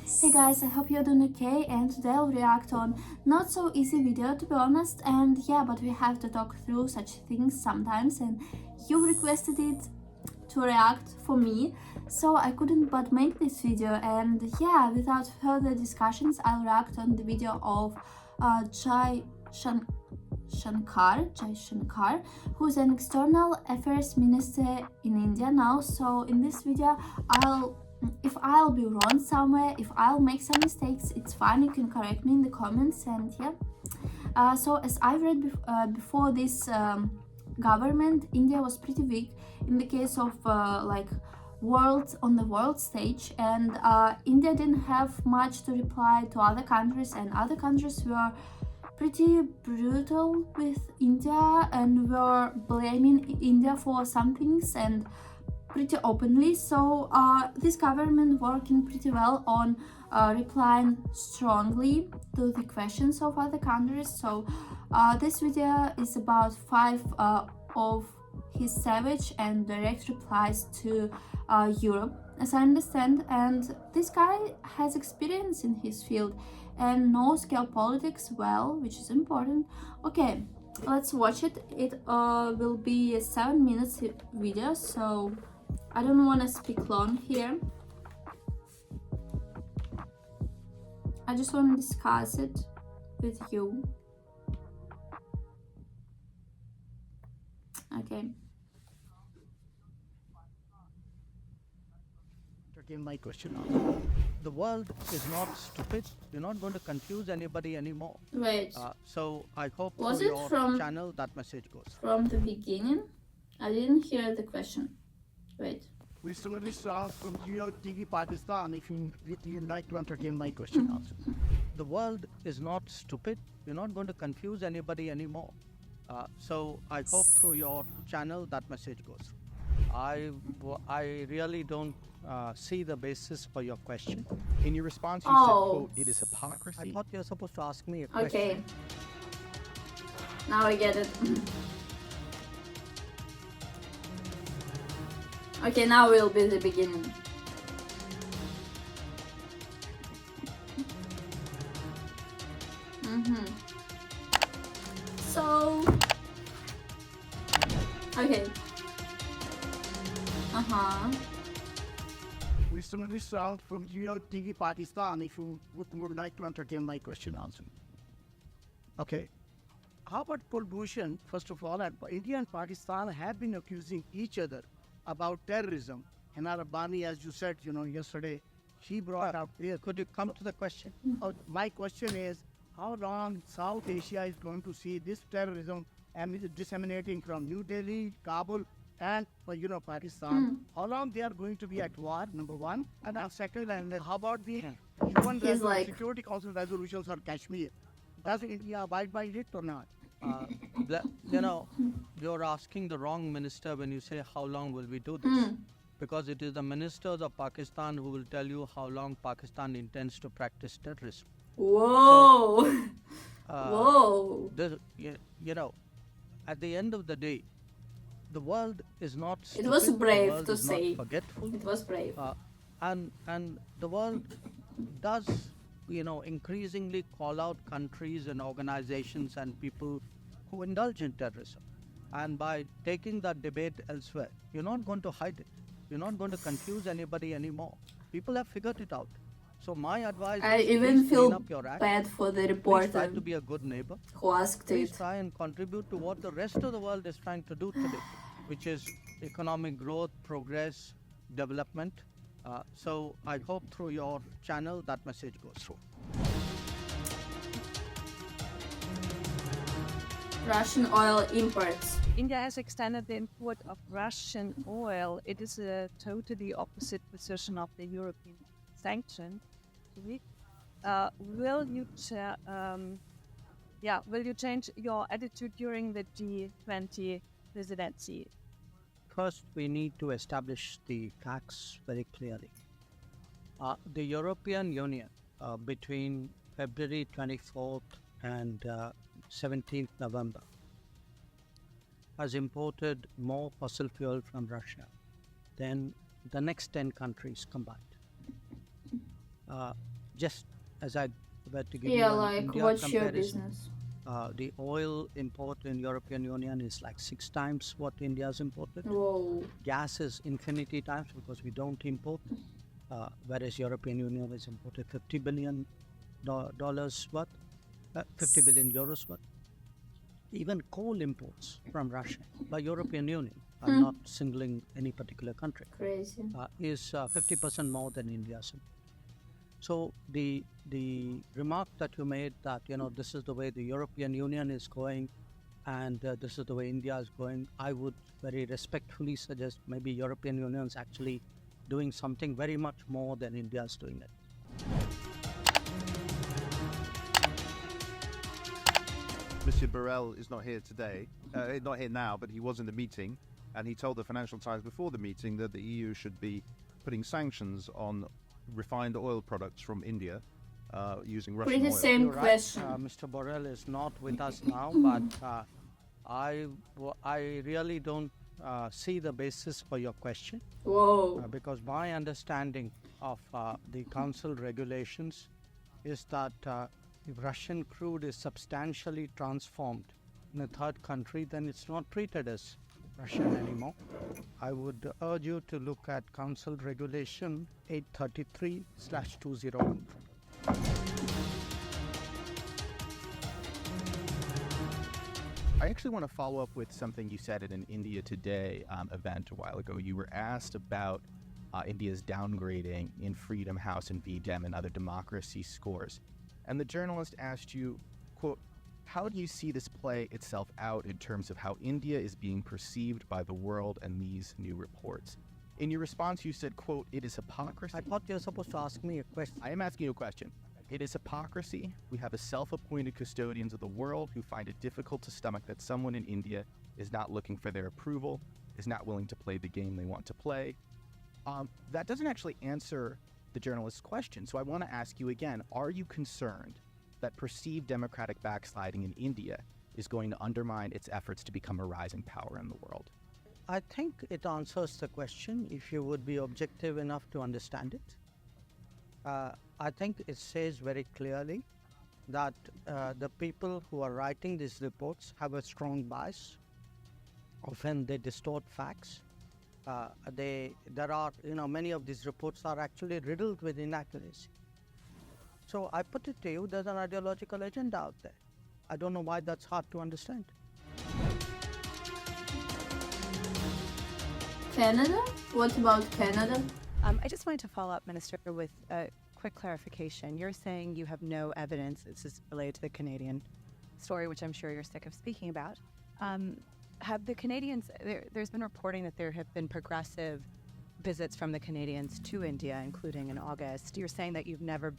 Hey guys, I hope you're doing okay, and today I'll react on not so easy video to be honest, and yeah, but we have to talk through such things sometimes, and you requested it to react for me, so I couldn't but make this video. And yeah, without further discussions, I'll react on the video of Jaishankar, who's an external affairs minister in India now. So in this video, if I'll be wrong somewhere, if I'll make some mistakes, it's fine, you can correct me in the comments. And yeah, so as I read before this government, India was pretty weak in the case of like on the world stage, and India didn't have much to reply to other countries, and other countries were pretty brutal with India and were blaming India for some things, and pretty openly. So this government working pretty well on replying strongly to the questions of other countries. So this video is about 5 of his savage and direct replies to Europe, as I understand, and this guy has experience in his field and knows geopolitics well, which is important. Okay, let's watch it. It will be a 7 minutes video, so I don't want to speak long here. I just want to discuss it with you. Okay. Again, my question now. The world is not stupid. We're not going to confuse anybody anymore. Wait. So I hope Was through it your from channel that message goes. From the beginning? I didn't hear the question. Wait. We still start from TV Pakistan if you'd like to entertain my question also. The world is not stupid. We're not going to confuse anybody anymore. So I hope through your channel that message goes. I really don't see the basis for your question. In your response, you said, quote, "It is hypocrisy." I thought you were supposed to ask me a question. Okay. Now I get it. Okay, now will be the beginning. So, okay. We still start from TV Pakistan if you would like to entertain my question also. Okay. How about Kulbhushan? First of all, India and Pakistan have been accusing each other about terrorism. Hina Rabbani, as you said, yesterday, she brought out here. Could you come to the question? My question is, how long South Asia is going to see this terrorism disseminating from New Delhi, Kabul, and Pakistan? How long they are going to be at war? Number one, and second, and how about the UN Security Council resolutions on Kashmir? Does India abide by it or not? You're asking the wrong minister when you say how long will we do this, because it is the ministers of Pakistan who will tell you how long Pakistan intends to practice terrorism. Whoa. So, whoa. At the end of the day, the world is not stupid. It was brave to say. Forgetful. It was brave. And the world does increasingly call out countries and organizations and people who indulge in terrorism. And by taking that debate elsewhere, you're not going to hide it. You're not going to confuse anybody anymore. People have figured it out. So my advice I is even please feel clean up your act. bad for the Please reporter try to be a good neighbor. who asked Please it. try and contribute to what the rest of the world is trying to do today, which is economic growth, progress, development. So I hope through your channel that message goes through. Russian oil imports. India has extended the import of Russian oil. It is a totally opposite position of the European sanctions. Will you change your attitude during the G20 presidency? First, we need to establish the facts very clearly. The European Union, between February 24th and 17th November, has imported more fossil fuel from Russia than the next 10 countries combined. just as I were to give Yeah, you an like India what's your comparison, business? the oil import in European Union is like 6 times what India's imported. Whoa. Gas is infinity times because we don't import, whereas European Union has imported $50 billion dollars worth, 50 billion euros worth. Even coal imports from Russia by European Union, not singling any particular country, Crazy. is 50% more than India's. So the remark that you made that this is the way the European Union is going, and this is the way India is going, I would very respectfully suggest maybe European Union is actually doing something very much more than India is doing it. Mr. Borrell is not here today, not here now, but he was in the meeting, and he told the Financial Times before the meeting that the EU should be putting sanctions on refined oil products from India using Russian Pretty oil. same You're right, question. Mr. Borrell is not with us now, but I really don't see the basis for your question, Whoa. because my understanding of the council regulations is that if Russian crude is substantially transformed in a third country, then it's not treated as Russian anymore. I would urge you to look at Council Regulation 833/2001. I actually want to follow up with something you said at an India Today event a while ago. You were asked about India's downgrading in Freedom House and VDEM and other democracy scores. And the journalist asked you, quote, how do you see this play itself out in terms of how India is being perceived by the world and these new reports? In your response, you said, quote, it is hypocrisy. I thought you were supposed to ask me a question. I am asking you a question. It is hypocrisy. We have a self-appointed custodians of the world who find it difficult to stomach that someone in India is not looking for their approval, is not willing to play the game they want to play. That doesn't actually answer the journalist's question. So I want to ask you again, are you concerned that perceived democratic backsliding in India is going to undermine its efforts to become a rising power in the world? I think it answers the question if you would be objective enough to understand it. I think it says very clearly that the people who are writing these reports have a strong bias. Often they distort facts. There are, many of these reports are actually riddled with inaccuracy. So I put it to you, there's an ideological agenda out there. I don't know why that's hard to understand. Canada? What about Canada? I just wanted to follow up, Minister, with a quick clarification. You're saying you have no evidence, this is related to the Canadian story, which I'm sure you're sick of speaking about. Have the Canadians, there's been reporting that there have been progressive visits from the Canadians to India, including in August. You're saying that you've never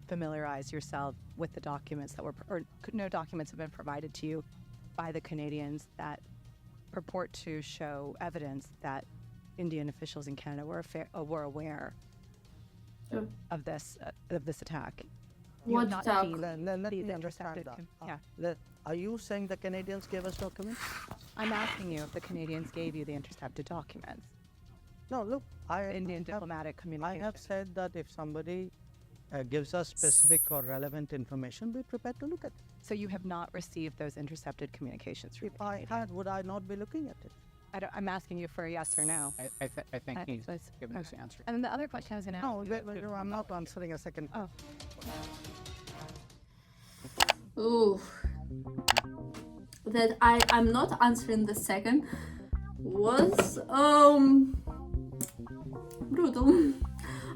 familiarized yourself with the documents that were, or no documents have been provided to you by the Canadians that purport to show evidence that Indian officials in Canada were aware of this attack. You have What not attack? seen Let me the understand intercepted that. Are you saying the Canadians gave us documents? I'm asking you if the Canadians gave you the intercepted documents. No, look, Indian diplomatic I communication. have said that if somebody gives us specific or relevant information, we're prepared to look at it. So you have not received those intercepted communications from If the I Canadians. had, would I not be looking at it? I'm asking you for a yes or no. I think he's Let's- given his okay. answer. And then the other question I was going to ask. No, I'm not answering a second. Oh, Ooh. That I'm not answering the second was brutal.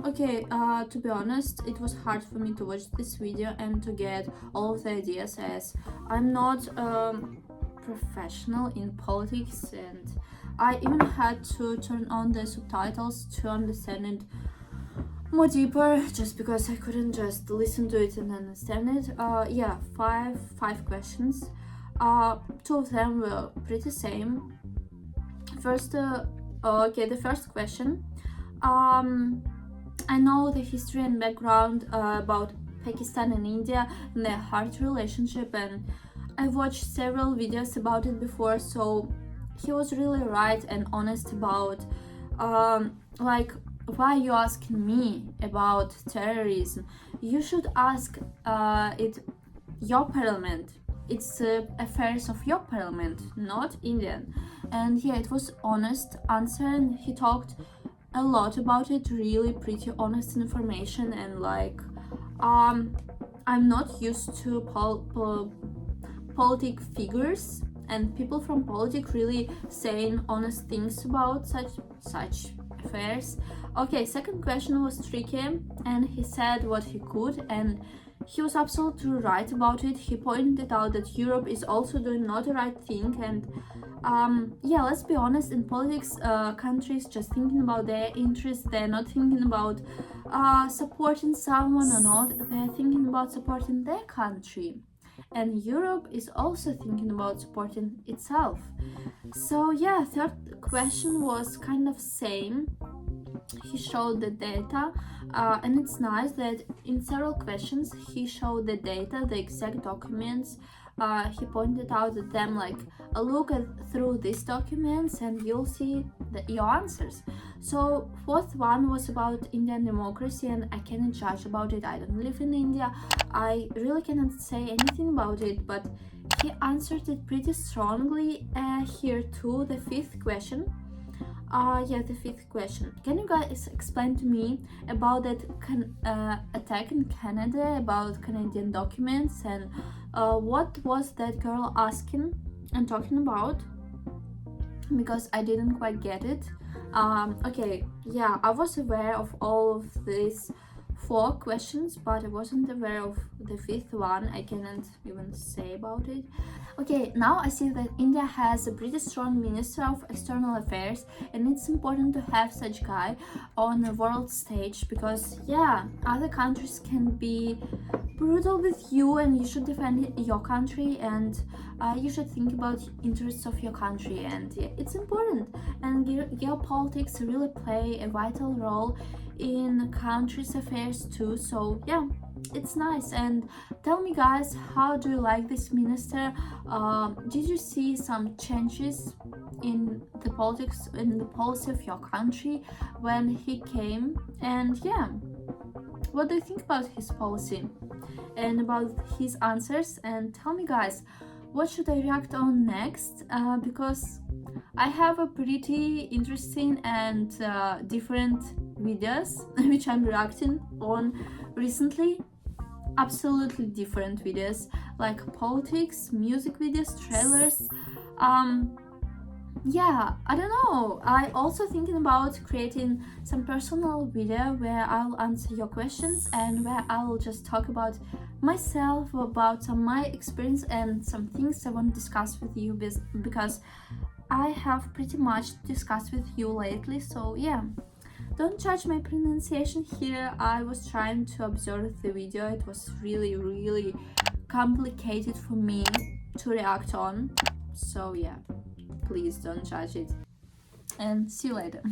Okay, to be honest, it was hard for me to watch this video and to get all of the ideas, as I'm not professional in politics, and I even had to turn on the subtitles to understand it more deeper, just because I couldn't just listen to it and understand it. Yeah, five questions. Two of them were pretty same. First, the first question. I know the history and background about Pakistan and India and their hard relationship, and I've watched several videos about it before, so he was really right and honest about like, why are you asking me about terrorism? you should ask it your parliament. It's affairs of your parliament, not Indian. And yeah, it was honest answer, and he talked a lot about it, really pretty honest information. And like I'm not used to politic figures and people from politics really saying honest things about such affairs. Okay, second question was tricky, and he said what he could, and he was absolutely right about it. He pointed out that Europe is also doing not the right thing, and yeah, let's be honest, in politics, countries just thinking about their interests. They're not thinking about supporting someone or not, they're thinking about supporting their country. And Europe is also thinking about supporting itself. So yeah, third question was kind of same. He showed the data, and it's nice that in several questions he showed the data, the exact documents. He pointed out at them like, look through these documents and you'll see your answers. So fourth one was about Indian democracy, and I cannot judge about it. I don't live in India, I really cannot say anything about it, but he answered it pretty strongly here too. The fifth question, the fifth question. Can you guys explain to me about that attack in Canada, about Canadian documents, and what was that girl asking and talking about? Because I didn't quite get it. Okay, yeah, I was aware of all of these 4 questions, but I wasn't aware of the 5th one. I cannot even say about it. Okay, now I see that India has a pretty strong Minister of External Affairs, and it's important to have such guy on the world stage, because yeah, other countries can be brutal with you, and you should defend your country, and you should think about interests of your country, and yeah, it's important. And geopolitics really play a vital role in countries' affairs too, so yeah, it's nice. And tell me guys, how do you like this minister? Did you see some changes in the politics, in the policy of your country when he came? And yeah, what do you think about his policy and about his answers? And tell me guys, what should I react on next? Because I have a pretty interesting and different videos which I'm reacting on recently. Absolutely different videos, like politics, music videos, trailers. Yeah, I don't know. I also thinking about creating some personal video where I'll answer your questions and where I'll just talk about myself, about some my experience and some things I want to discuss with you, because I have pretty much discussed with you lately. So yeah, don't judge my pronunciation here. I was trying to observe the video. It was really complicated for me to react on. So yeah, please don't judge it. And see you later.